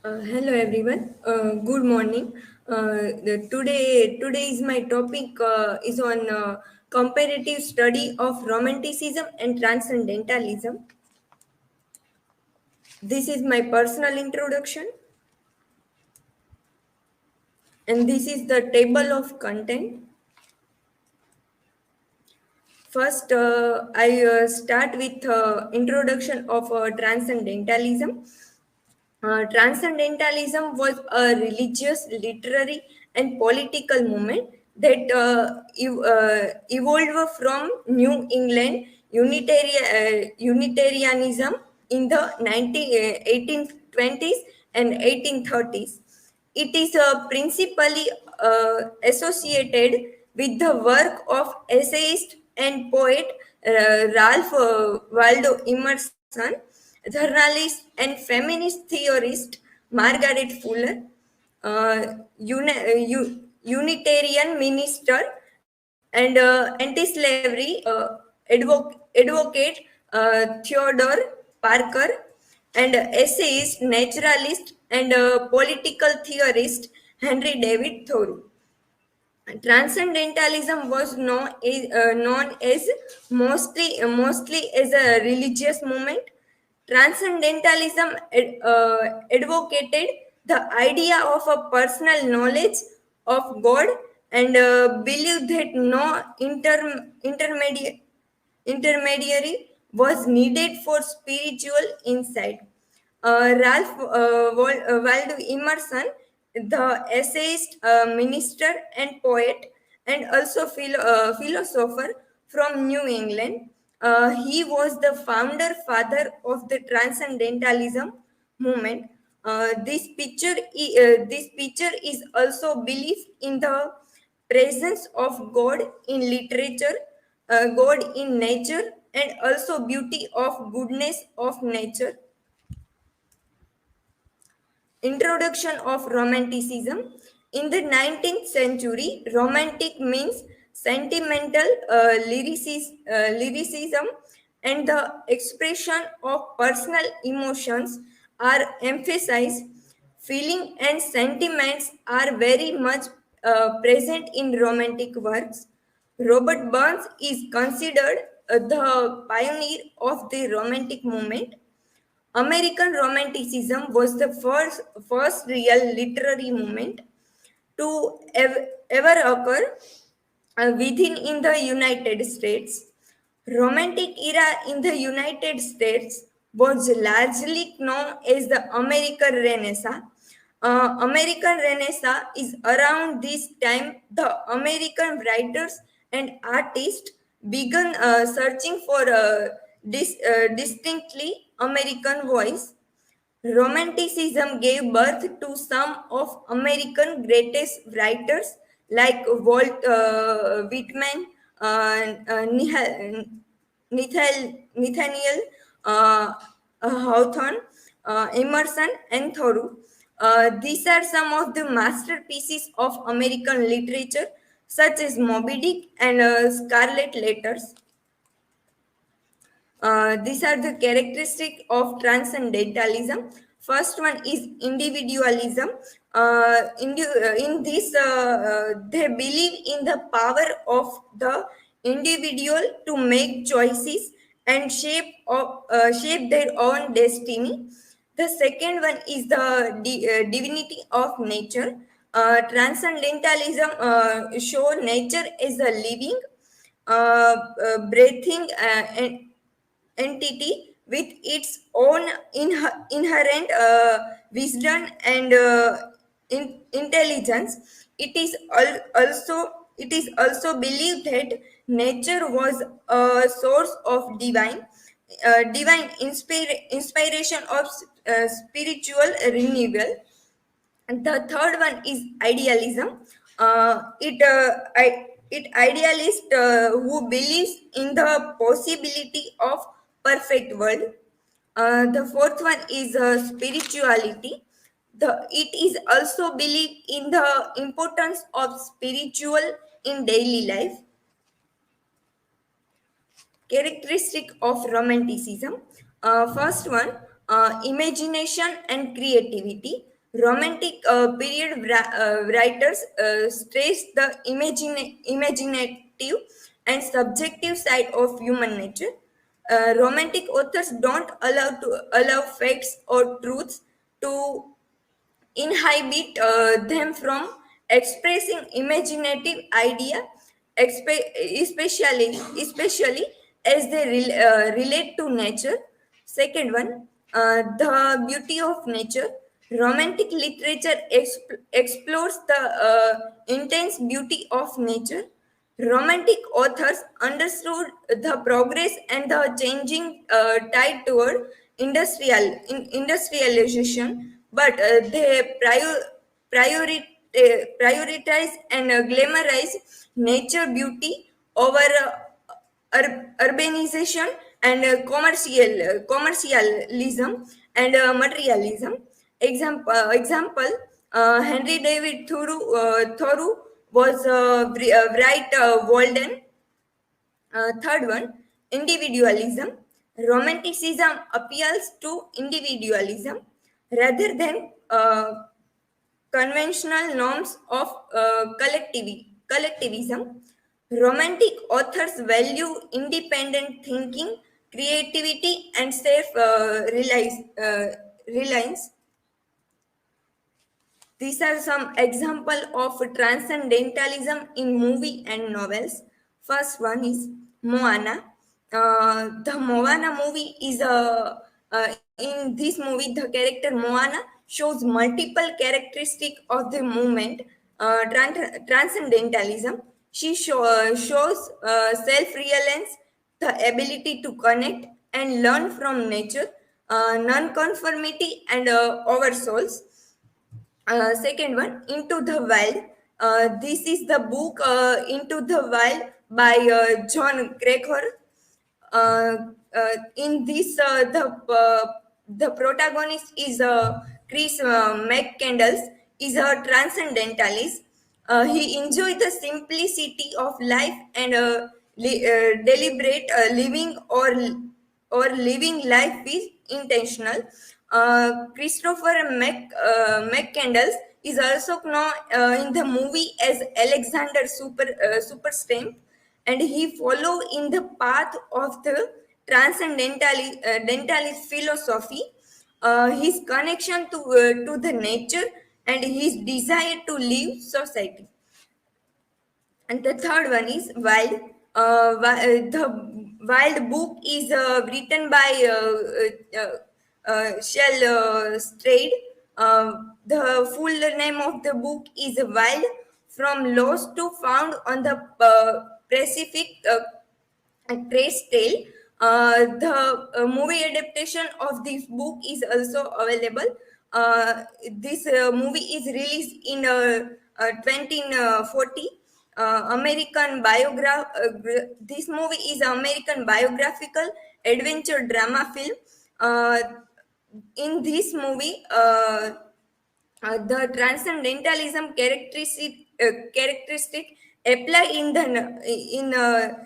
Hello everyone. Good morning. Today is my topic is on comparative study of Romanticism and Transcendentalism. This is my personal introduction, and this is the table of content. First, I start with introduction of Transcendentalism. Transcendentalism was a religious, literary, and political movement that evolved from New England Unitarianism in the 1820s and 1830s. It is principally associated with the work of essayist and poet Ralph Waldo Emerson, journalist and feminist theorist Margaret Fuller, Unitarian minister and anti-slavery advocate Theodore Parker, and essayist, naturalist, and political theorist Henry David Thoreau. Transcendentalism was known as mostly as a religious movement. Transcendentalism advocated the idea of a personal knowledge of God and believed that no intermediary was needed for spiritual insight. Ralph Waldo Emerson, the essayist, minister, and poet, and also philosopher from New England, he was the founder father of the Transcendentalism movement. This picture is also belief in the presence of God in literature, God in nature, and also beauty of goodness of nature. Introduction of Romanticism. In the 19th century, Romantic means sentimental lyricism, and the expression of personal emotions are emphasized. Feeling and sentiments are very much present in Romantic works. Robert Burns is considered the pioneer of the Romantic movement. American Romanticism was the first real literary movement to ever occur within in the United States. Romantic era in the United States was largely known as the American Renaissance. American Renaissance is around this time the American writers and artists began searching for a distinctly American voice. Romanticism gave birth to some of American greatest writers like Walt Whitman, Nathaniel Hawthorne, Emerson, and Thoreau. These are some of the masterpieces of American literature, such as Moby Dick and Scarlet Letters. These are the characteristics of transcendentalism. First one is individualism. In this, they believe in the power of the individual to make choices and shape their own destiny. The second one is the divinity of nature. Transcendentalism show nature as a living, breathing, and entity with its own inherent wisdom and intelligence. It is also believed that nature was a source of inspiration of spiritual renewal. And the third one is idealism. It idealist who believes in the possibility of perfect world. The fourth one is spirituality. It is also believe in the importance of spiritual in daily life. Characteristic of romanticism. First one, imagination and creativity. Romantic period writers stress the imaginative and subjective side of human nature. Romantic authors don't allow facts or truths to inhibit them from expressing imaginative idea, especially as they relate to nature. Second one, the beauty of nature. Romantic literature explores the intense beauty of nature. Romantic authors understood the progress and the changing tide toward industrialization, but they prioritize and glamorize nature beauty over urbanization and commercialism and materialism. Example, Henry David Thoreau was Wright Walden. Third one, individualism. Romanticism appeals to individualism rather than conventional norms of collectivism. Romantic authors value independent thinking, creativity, and self reliance. These are some example of transcendentalism in movie and novels. First one is Moana. The Moana movie is a in this movie the character Moana shows multiple characteristics of the movement. Transcendentalism. She shows self-reliance, the ability to connect and learn from nature, non-conformity, and oversouls. Second one, Into the Wild. This is the book Into the Wild by John Cracker. In this, the protagonist is Chris McCandles, is a transcendentalist. He enjoyed the simplicity of life and deliberate living or living life is intentional. Christopher McCandles is also known in the movie as Alexander Superstamp, and he followed in the path of the transcendentalist philosophy, his connection to the nature, and his desire to live society. And the third one is Wild. The Wild book is written by Shell Strayed. The full name of the book is Wild, From Lost to Found on the Pacific Trace Tale. The movie adaptation of this book is also available. This movie is released in 2040. This movie is American biographical adventure drama film. Uh, in this movie, the transcendentalism characteristic apply in the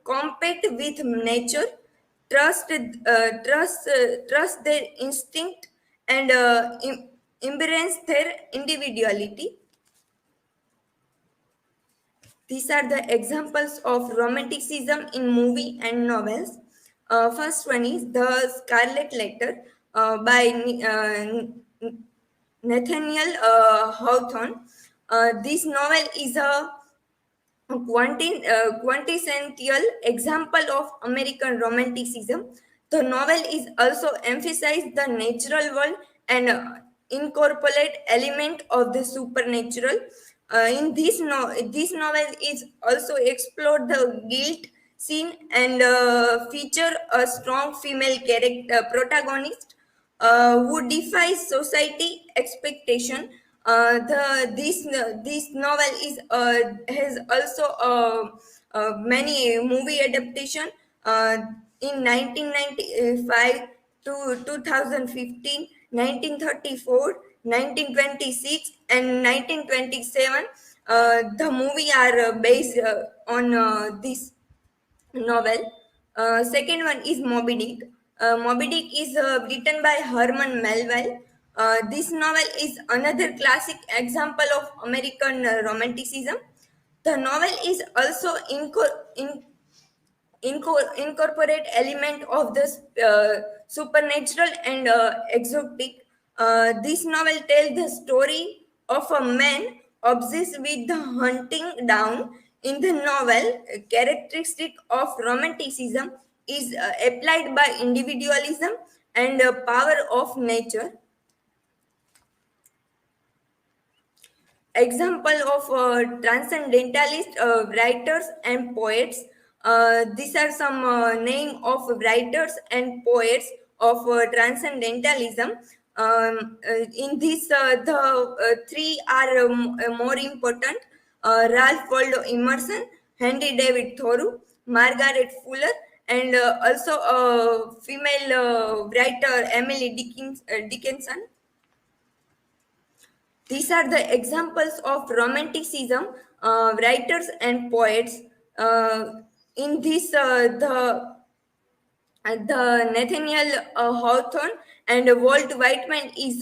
compact with nature, trust their instinct, and embrace their individuality. These are the examples of romanticism in movie and novels. First one is The Scarlet Letter by Nathaniel Hawthorne. This novel is a quintessential example of American Romanticism. The novel is also emphasized the natural world and incorporate element of the supernatural. This novel is also explored the guilt scene and feature a strong female character protagonist who defies society expectation. This novel is has also many movie adaptation in 1995 to 2015, 1934, 1926, and 1927. The movie are based on this novel. Second one is Moby Dick. Moby Dick is written by Herman Melville. This novel is another classic example of American Romanticism. The novel is also incorporate element of the supernatural and exotic. This novel tells the story of a man obsessed with the hunting down. In the novel, a characteristic of romanticism is applied by individualism and power of nature. Example of transcendentalist writers and poets. These are some name of writers and poets of transcendentalism. In this, the three are more important: Ralph Waldo Emerson, Henry David Thoreau, Margaret Fuller, and also a female writer Emily Dickinson. These are the examples of Romanticism, writers and poets. In this, the Nathaniel Hawthorne and Walt Whitman is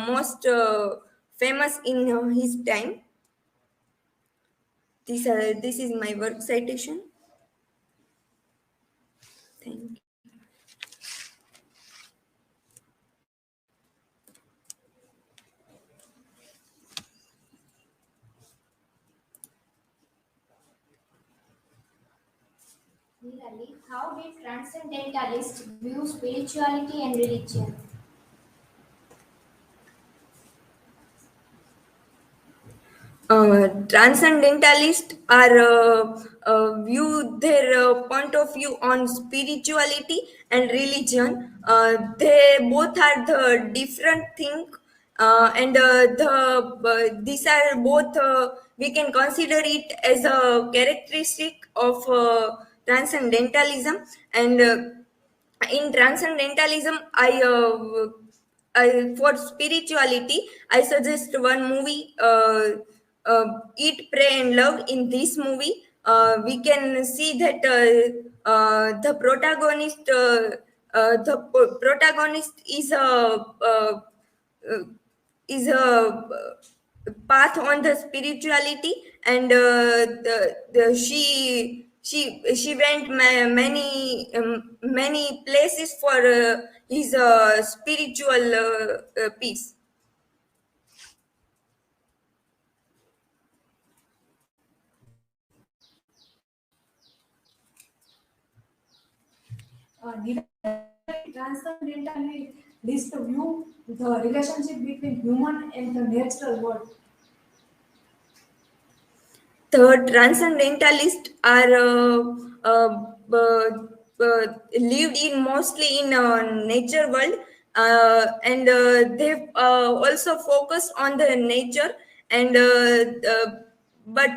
most famous in his time. This is my work citation. Thank you. Similarly, how did transcendentalists view spirituality and religion? Transcendentalists are view their point of view on spirituality and religion. They both are the different thing, and these are both we can consider it as a characteristic of transcendentalism. And in transcendentalism, for spirituality, I suggest one movie, Eat, Pray, and Love. In this movie, we can see that the protagonist uh, is a path on the spirituality, and she went many places for his spiritual peace. Transcendentalists view the relationship between human and the natural world. The transcendentalists are lived in mostly in nature world, and they also focus on the nature, and but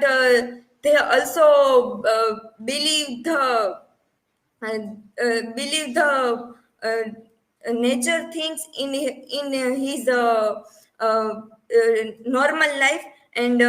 they also believe the nature things in his normal life, and